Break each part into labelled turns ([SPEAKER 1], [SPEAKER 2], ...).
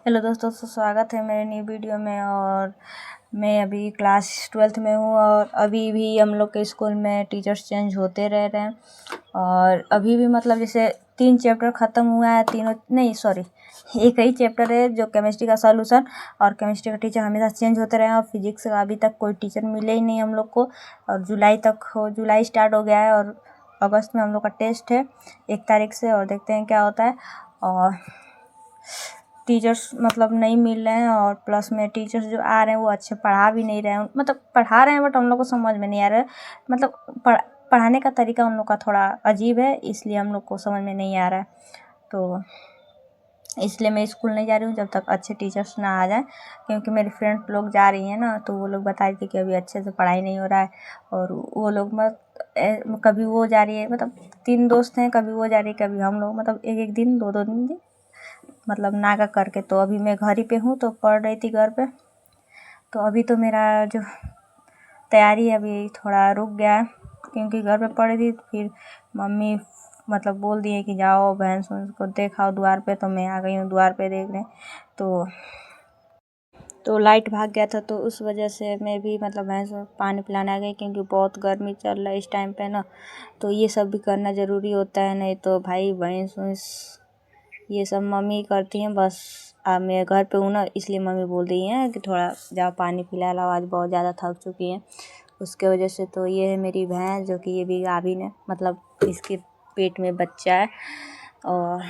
[SPEAKER 1] Hello दोस्तों, स्वागत है मेरे न्यू वीडियो में। और मैं अभी क्लास 12th में हूँ और अभी भी हम लोग के स्कूल में टीचर्स चेंज होते रह रहे हैं। और अभी भी मतलब जैसे 3 चैप्टर ख़त्म हुआ है, तीनों नहीं सॉरी एक ही चैप्टर है जो केमिस्ट्री का सॉल्यूशन। और केमिस्ट्री का टीचर हमेशा चेंज होते रहे हैं और फिजिक्स का अभी तक कोई टीचर मिले ही नहीं हम लोग को। और जुलाई स्टार्ट हो गया है और अगस्त में हम लोग का टेस्ट है 1 तारीख से, और देखते हैं क्या होता है। और टीचर्स मतलब नहीं मिल रहे हैं और प्लस में टीचर्स जो आ रहे हैं वो अच्छे पढ़ा भी नहीं रहे हैं। मतलब पढ़ा रहे हैं बट हम लोग को समझ में नहीं आ रहा है। मतलब पढ़ाने का तरीका उन लोग का थोड़ा अजीब है, इसलिए हम लोग को समझ में नहीं आ रहा है। तो इसलिए मैं स्कूल नहीं जा रही हूँ जब तक अच्छे टीचर्स ना आ जाए, क्योंकि मेरी फ्रेंड लोग जा रही हैं ना, तो वो लोग बता रही थी कि अभी अच्छे से पढ़ाई नहीं हो रहा है। और वो लोग कभी वो जा रही है, मतलब 3 दोस्त हैं, कभी वो जा रही है कभी हम लोग, मतलब एक दिन 2 दिन मतलब नागा करके। तो अभी मैं घर ही पे हूँ, तो पढ़ रही थी घर पे। तो अभी तो मेरा जो तैयारी है अभी थोड़ा रुक गया है, क्योंकि घर पे पढ़ी थी। फिर मम्मी मतलब बोल दिए कि जाओ बहन को देखाओ द्वार पे, तो मैं आ गई हूँ द्वार पे देखने। तो लाइट भाग गया था, तो उस वजह से मैं भी मतलब भैंस को पानी पिलाने आ गई, क्योंकि बहुत गर्मी चल रहा है इस टाइम पे ना। तो ये सब भी करना ज़रूरी होता है, नहीं तो भाई भैंस ये सब मम्मी करती हैं बस। मैं घर पे हूँ ना, इसलिए मम्मी बोल रही हैं कि थोड़ा जाओ पानी पिला लाओ, आज बहुत ज़्यादा थक चुकी हैं उसके वजह से। तो ये है मेरी भैंस, जो कि ये भी गाभिन है, मतलब इसके पेट में बच्चा है। और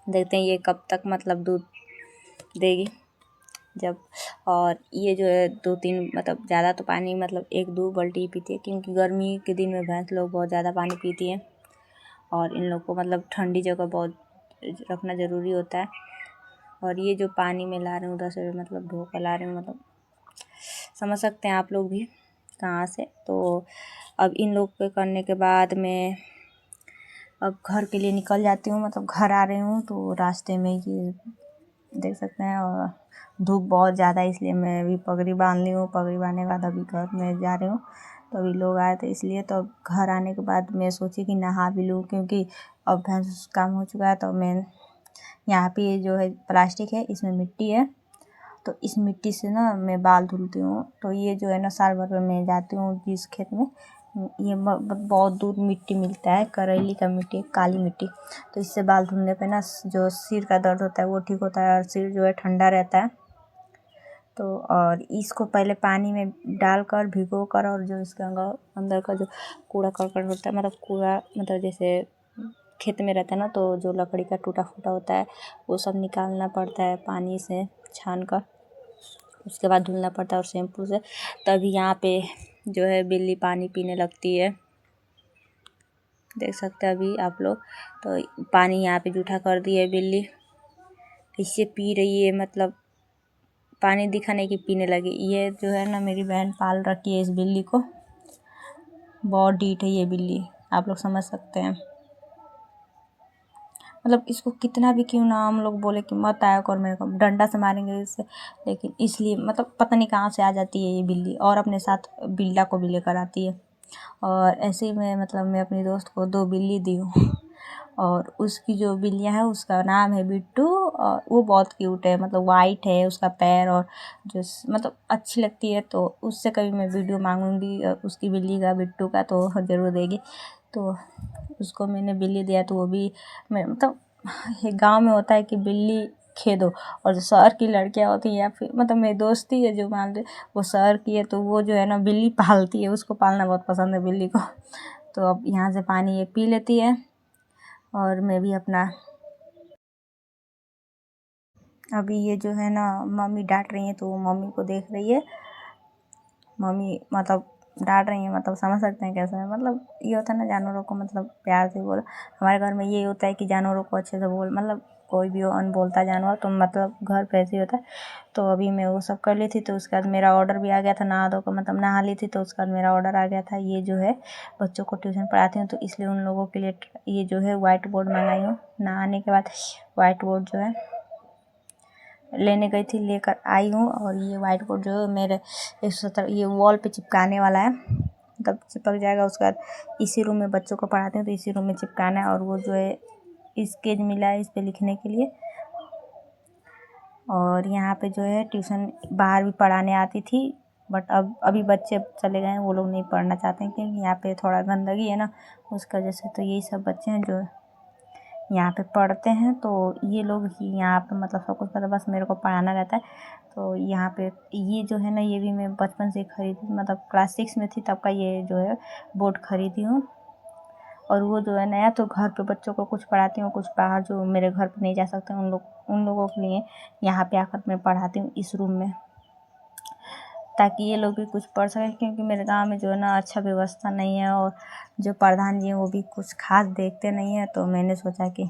[SPEAKER 1] देखते हैं ये कब तक मतलब दूध देगी जब। और ये जो है 2-3 मतलब ज़्यादा तो पानी मतलब 1-2 बाल्टी पीती है, क्योंकि गर्मी के दिन में भैंस लोग बहुत ज़्यादा पानी पीती हैं। और इन लोग को मतलब ठंडी जगह बहुत रखना ज़रूरी होता है। और ये जो पानी में ला रही हूँ उधर से मतलब धो कर ला रही हूँ, मतलब समझ सकते हैं आप लोग भी कहाँ से। तो अब इन लोग के करने के बाद मैं अब घर के लिए निकल जाती हूँ, मतलब घर आ रही हूँ। तो रास्ते में ये देख सकते हैं और धूप बहुत ज़्यादा है, इसलिए मैं अभी पगड़ी बांध ली हूँ। पगड़ी बांधने के बाद अभी घर में जा रही हूँ। तो अभी लोग आए थे इसलिए। तो घर आने के बाद मैं सोची कि नहा भी लूँ, क्योंकि अब भैंस काम हो चुका है। तो मैं यहाँ पे जो है प्लास्टिक है, इसमें मिट्टी है, तो इस मिट्टी से ना मैं बाल धुलती हूँ। तो ये जो है ना साल भर में मैं जाती हूँ जिस खेत में, ये बहुत दूर मिट्टी मिलता है, करेली का मिट्टी, काली मिट्टी। तो इससे बाल धुलने पे ना जो सिर का दर्द होता है वो ठीक होता है और सिर जो है ठंडा रहता है। तो और इसको पहले पानी में डालकर भिगो कर, और जो इसका अंदर का जो कूड़ा करकट होता है, मतलब कूड़ा मतलब जैसे खेत में रहता है ना, तो जो लकड़ी का टूटा फूटा होता है वो सब निकालना पड़ता है पानी से छान कर। उसके बाद धुलना पड़ता है और शैम्पू से, तभी यहाँ पे जो है बिल्ली पानी पीने लगती है। देख सकते हैं अभी आप लोग, तो पानी यहाँ पे जूठा कर दी है बिल्ली, इससे पी रही है, मतलब पानी दिखा नहीं कि पीने लगी। ये जो है ना मेरी बहन पाल रखी है इस बिल्ली को, बहुत डीठ है ये बिल्ली, आप लोग समझ सकते हैं। मतलब इसको कितना भी क्यों ना हम लोग बोले कि मत आया कर मेरे को, डंडा से मारेंगे इससे, लेकिन इसलिए मतलब पता नहीं कहाँ से आ जाती है ये बिल्ली, और अपने साथ बिल्ला को भी लेकर आती है। और ऐसे ही मैं अपनी दोस्त को 2 बिल्ली दी हूँ। और उसकी जो बिल्लियाँ है उसका नाम है बिट्टू, और वो बहुत क्यूट है, मतलब वाइट है उसका पैर, और जो मतलब अच्छी लगती है। तो उससे कभी मैं वीडियो मांगूंगी उसकी बिल्ली का, बिट्टू का, तो ज़रूर देगी। तो उसको मैंने बिल्ली दिया, तो वो भी मैं मतलब ये गांव में होता है कि बिल्ली खेदो। और जो शहर की लड़कियां होती हैं, या फिर मतलब मेरी दोस्ती है जो मान लो वो शहर की है, तो वो जो है ना बिल्ली पालती है, उसको पालना बहुत पसंद है बिल्ली को। तो अब यहाँ से पानी ये पी लेती है और मैं भी अपना अभी ये जो है ना मम्मी डांट रही है, तो वो मम्मी को देख रही है। मम्मी मतलब डांट रही है, मतलब समझ सकते हैं कैसा है। मतलब ये होता है ना जानवरों को मतलब प्यार से बोलो। हमारे घर में ये होता है कि जानवरों को अच्छे से बोल, मतलब कोई भी हो अनबोलता जानवर तो मतलब घर पे ऐसे ही होता है। तो अभी मैं वो सब कर ली थी, तो उसके बाद मेरा ऑर्डर भी आ गया था, नहा धो कर मतलब नहा ली थी, तो उसके बाद मेरा ऑर्डर आ गया था। ये जो है बच्चों को ट्यूशन पढ़ाती हूँ, तो इसलिए उन लोगों के लिए ये जो है वाइट बोर्ड मंगाई हूँ। नहाने के बाद वाइट बोर्ड जो है लेने गई थी, लेकर आई हूँ। और ये वाइट बोर्ड जो है मेरे 170 ये वॉल पे चिपकाने वाला है, तब चिपक जाएगा। उसके बाद इसी रूम में बच्चों को पढ़ाते हैं, तो इसी रूम में चिपकाना है। और वो जो है स्केच मिला है इस पे लिखने के लिए, और यहाँ पे जो है ट्यूशन बाहर भी पढ़ाने आती थी, बट अब अभी बच्चे चले गए हैं, वो लोग नहीं पढ़ना चाहते हैं क्योंकि यहाँ पे थोड़ा गंदगी है ना, उसकी वजह से। तो यही सब बच्चे हैं जो यहाँ पे पढ़ते हैं। तो ये लोग ही यहाँ पे मतलब सब कुछ पता, बस मेरे को पढ़ाना रहता है। तो यहाँ पे ये जो है ना, ये भी मैं बचपन से खरीदी, मतलब क्लास 6 में थी तब का ये जो है बोर्ड खरीदी हूँ। और वो जो है नया, तो घर पे बच्चों को कुछ पढ़ाती हूँ, कुछ बाहर जो मेरे घर पे नहीं जा सकते उन लोगों के लिए यहाँ पे आकर मैं पढ़ाती हूँ इस रूम में, ताकि ये लोग भी कुछ पढ़ सकें। क्योंकि मेरे गांव में जो है ना अच्छा व्यवस्था नहीं है, और जो प्रधान जी हैं वो भी कुछ खास देखते नहीं हैं। तो मैंने सोचा कि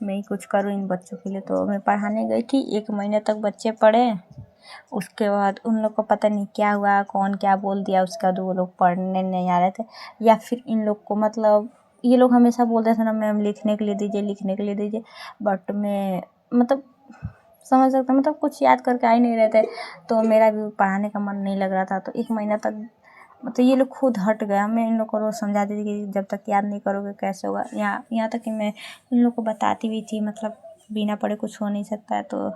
[SPEAKER 1] मैं ही कुछ करूँ इन बच्चों के लिए। तो मैं पढ़ाने गई थी, 1 महीने तक बच्चे पढ़े। उसके बाद उन लोग को पता नहीं क्या हुआ, कौन क्या बोल दिया, उसके बाद वो लोग पढ़ने नहीं आ रहे थे। या फिर इन लोग को मतलब ये लोग हमेशा बोलते थे ना, मैम लिखने के लिए दीजिए, लिखने के लिए दीजिए, बट मैं मतलब समझ सकते मतलब कुछ याद करके आ ही नहीं रहे थे। तो मेरा भी पढ़ाने का मन नहीं लग रहा था। तो 1 महीना तक मतलब ये लोग खुद हट गया। मैं इन लोग को रोज़ समझाती थी कि जब तक याद नहीं करोगे कैसे होगा। यहाँ तक कि मैं इन लोग को बताती भी थी, मतलब बिना पढ़े कुछ हो नहीं सकता है। तो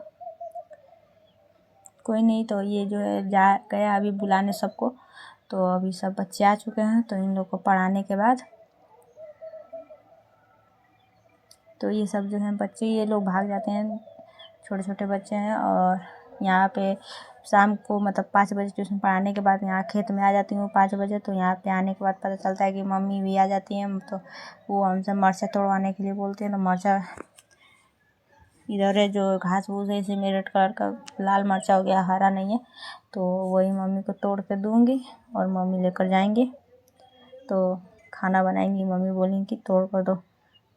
[SPEAKER 1] कोई नहीं, तो ये जो है जा गया अभी बुलाने सबको। तो अभी सब बच्चे आ चुके हैं। तो इन लोग को पढ़ाने के बाद तो ये सब जो हैं बच्चे, ये लोग भाग जाते हैं, छोटे छोटे बच्चे हैं। और यहाँ पे शाम को मतलब 5 बजे ट्यूशन पढ़ाने के बाद यहाँ खेत में आ जाती हूँ 5 बजे। तो यहाँ पे आने के बाद पता चलता है कि मम्मी भी आ जाती हैं। तो वो हमसे मिर्चा तोड़वाने के लिए बोलती है। तो मिर्चा इधर है, जो घास फूस है इसी में रेड कलर का लाल मिर्चा हो गया, हरा नहीं है। तो वही मम्मी को तोड़ के दूँगी और मम्मी लेकर जाएंगी, तो खाना बनाएंगी। मम्मी बोलेंगी कि तोड़ कर दो।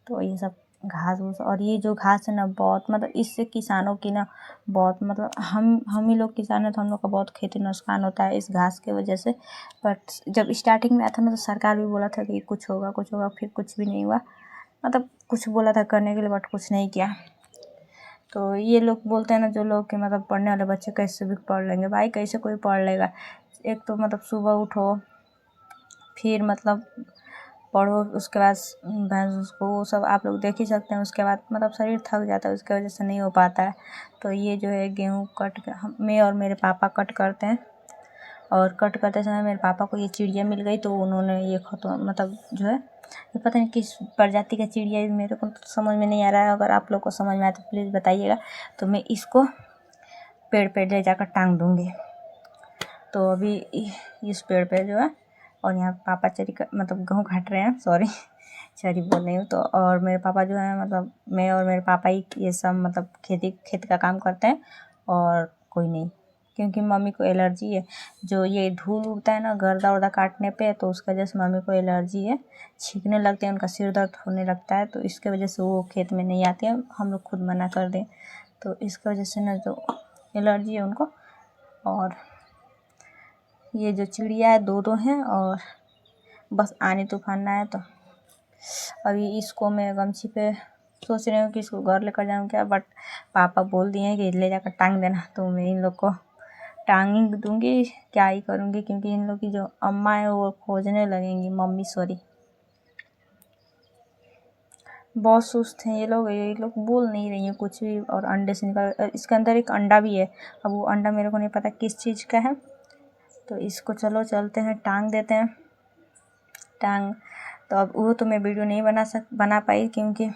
[SPEAKER 1] तो ये सब घास फूस, और ये जो घास है ना बहुत मतलब इससे किसानों की ना बहुत मतलब हम ही लोग किसान हैं, तो हम लोग का बहुत खेती नुकसान होता है इस घास के वजह से। बट जब स्टार्टिंग में आया था ना, तो सरकार भी बोला था कि कुछ होगा कुछ होगा, फिर कुछ भी नहीं हुआ। मतलब कुछ बोला था करने के लिए, बट कुछ नहीं किया। तो ये लोग बोलते हैं ना जो लोग कि मतलब पढ़ने वाले बच्चे कैसे भी पढ़ लेंगे। भाई कैसे कोई पढ़ लेगा? एक तो मतलब सुबह उठो, फिर मतलब पढ़ो, उसके बाद भैंस को वो सब आप लोग देख ही सकते हैं। उसके बाद मतलब शरीर थक जाता है, उसके वजह से नहीं हो पाता है। तो ये जो है गेहूँ कट के मैं और मेरे पापा कट करते हैं। और कट करते समय मेरे पापा को ये चिड़िया मिल गई, तो उन्होंने ये मतलब जो है ये पता नहीं किस प्रजाति का चिड़िया है, मेरे को तो समझ में नहीं आ रहा है। अगर आप लोग को समझ में आए तो प्लीज़ बताइएगा। तो मैं इसको पेड़ पे ले जाकर टांग दूँगी। तो अभी इस पेड़ पे जो है, और यहाँ पापा मतलब गेहूँ काट रहे हैं, सॉरी चरी बोल रही हूँ। तो और मेरे पापा जो है मतलब मैं और मेरे पापा ही ये सब मतलब खेत का काम करते हैं, और कोई नहीं। क्योंकि मम्मी को एलर्जी है, जो ये धूल उड़ता है ना गर्दा उर्दा काटने पे, तो उसकी वजह से मम्मी को एलर्जी है, छींकने लगते हैं, उनका सिर दर्द होने लगता है। तो इसके वजह से वो खेत में नहीं आते हैं, हम लोग खुद मना कर दें। तो इसकी वजह से ना जो एलर्जी है उनको। और ये जो चिड़िया है 2 हैं, और बस आनी तूफान ना है। तो अभी इसको मैं गमछी पे सोच रही हूँ कि इसको घर लेकर जाऊँ क्या, बट पापा बोल दिए हैं कि ले जाकर टांग देना। तो मैं इन लोग को टांग ही दूँगी, क्या ही करूँगी, क्योंकि इन लोग की जो अम्मा है वो खोजने लगेंगी, मम्मी सॉरी। बहुत सुस्त हैं ये लोग बोल नहीं रही हैं कुछ भी। और अंडे से निकल, इसके अंदर एक अंडा भी है। अब वो अंडा मेरे को नहीं पता किस चीज़ का है। तो इसको चलो चलते हैं, टांग देते हैं टांग। तो अब वो तो मैं वीडियो नहीं बना पाई, क्योंकि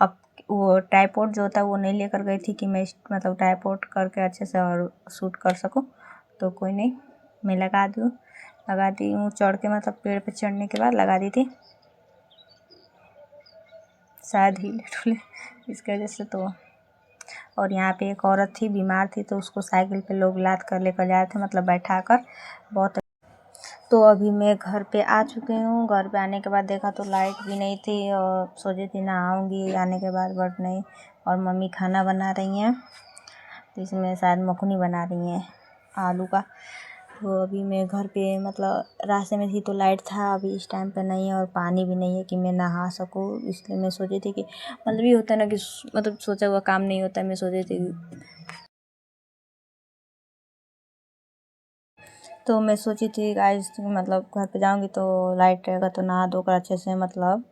[SPEAKER 1] अब वो ट्राइपॉड जो होता है वो नहीं लेकर गई थी कि मैं मतलब ट्राइपॉड करके अच्छे से और शूट कर सकूं। तो कोई नहीं, मैं लगा दी हूँ चढ़ के, मतलब पेड़ पे चढ़ने के बाद लगा दी थी, शायद हिले ठुले इसकी वजह से। तो और यहाँ पे एक औरत थी, बीमार थी, तो उसको साइकिल पे लोग लाद कर लेकर जा रहे थे, मतलब बैठा कर बहुत। तो अभी मैं घर पे आ चुकी हूँ। घर पे आने के बाद देखा तो लाइट भी नहीं थी, और सोची थी नहाऊंगी आने के बाद, बट नहीं। और मम्मी खाना बना रही हैं, तो इसमें शायद मखनी बना रही हैं आलू का। तो अभी मैं घर पे मतलब रास्ते में थी, तो लाइट था, अभी इस टाइम पे नहीं है, और पानी भी नहीं है कि मैं नहा सकूँ। इसलिए मैं सोची थी कि मतलब ये होता है ना कि मतलब सोचा हुआ काम नहीं होता है। मैं सोची थी तो मैं सोची थी गाइस मतलब घर पे जाऊंगी तो लाइट रहेगा तो नहा धोकर अच्छे से मतलब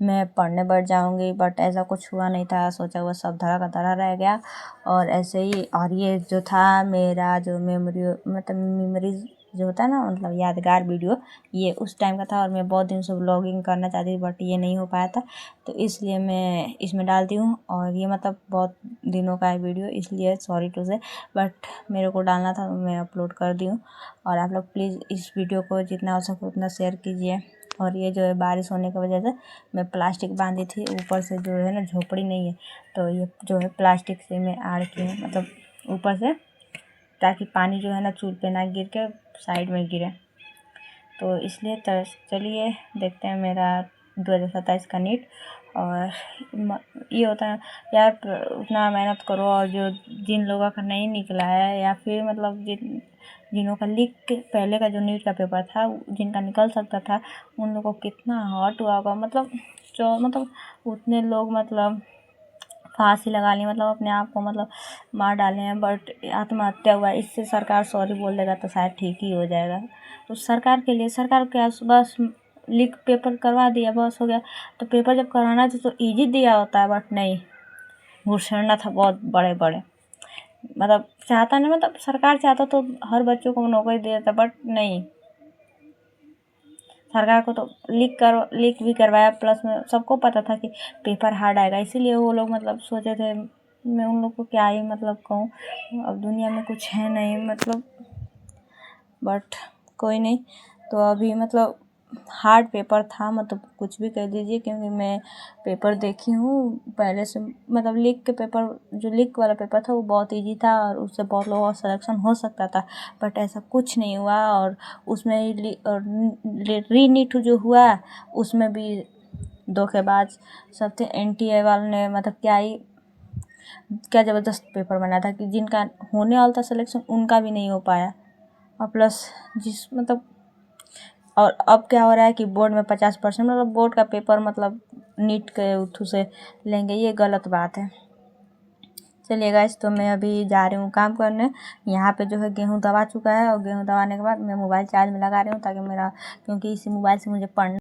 [SPEAKER 1] मैं पढ़ने बैठ जाऊंगी, बट ऐसा कुछ हुआ नहीं था। सोचा हुआ सब धरा का धरा रह गया और ऐसे ही। और ये जो था मेरा जो मेमोरीज जो होता है ना मतलब यादगार वीडियो, ये उस टाइम का था और मैं बहुत दिन से व्लॉगिंग करना चाहती थी बट ये नहीं हो पाया था, तो इसलिए मैं इसमें डालती हूँ। और ये मतलब बहुत दिनों का है वीडियो, इसलिए सॉरी टू से, बट मेरे को डालना था तो मैं अपलोड कर दी हूँ। और आप लोग प्लीज़ इस वीडियो को जितना हो सके उतना शेयर कीजिए। और ये जो है बारिश होने की वजह से मैं प्लास्टिक बांधी थी ऊपर से, जो है ना झोपड़ी नहीं है तो ये जो है प्लास्टिक से मैं आड़ की हूँ मतलब ऊपर से, ताकि पानी जो है ना चूल पे ना गिर के साइड में गिरे। तो इसलिए चलिए देखते हैं मेरा 2027 का नीट। और ये होता है यार, उतना मेहनत करो और जो जिन लोगों का नहीं निकला है या फिर मतलब जिनों का लीक के पहले का जो नीट का पेपर था जिनका निकल सकता था उन लोगों को कितना हर्ट हुआ होगा। मतलब उतने लोग मतलब फांसी लगा ली, मतलब अपने आप को मतलब मार डाले हैं, बट आत्महत्या हुआ। इससे सरकार सॉरी बोल देगा तो शायद ठीक ही हो जाएगा। तो सरकार के लिए सरकार क्या बस लीक पेपर करवा दिया बस हो गया। तो पेपर जब कराना था तो ईजी दिया होता है, बट नहीं, घुसना था बहुत बड़े बड़े। मतलब चाहता नहीं, मतलब सरकार चाहता तो हर बच्चों को नौकरी दे देता, बट नहीं, सरकार को तो लीक भी करवाया, प्लस में सबको पता था कि पेपर हार्ड आएगा, इसीलिए वो लोग मतलब सोचे थे। मैं उन लोग को क्या ही मतलब कहूँ, अब दुनिया में कुछ है नहीं मतलब, बट कोई नहीं। तो अभी मतलब हार्ड पेपर था, मतलब कुछ भी कह दीजिए, क्योंकि मैं पेपर देखी हूँ पहले से। मतलब लीक के पेपर, जो लीक वाला पेपर था वो बहुत इजी था और उससे बहुत लोगों का सिलेक्शन हो सकता था, बट ऐसा कुछ नहीं हुआ। और उसमें री नीट जो हुआ उसमें भी धोखेबाज सब थे। NTA वालों ने मतलब क्या ज़बरदस्त पेपर बनाया था कि जिनका होने वाला था सिलेक्शन उनका भी नहीं हो पाया। और प्लस और अब क्या हो रहा है कि बोर्ड में 50% मतलब बोर्ड का पेपर मतलब नीट के थ्रू से लेंगे, ये गलत बात है। चलिए गाइस, तो मैं अभी जा रही हूँ काम करने। यहाँ पे जो है गेहूँ दबा चुका है और गेहूँ दबाने के बाद मैं मोबाइल चार्ज में लगा रही हूँ ताकि क्योंकि इसी मोबाइल से मुझे पढ़ना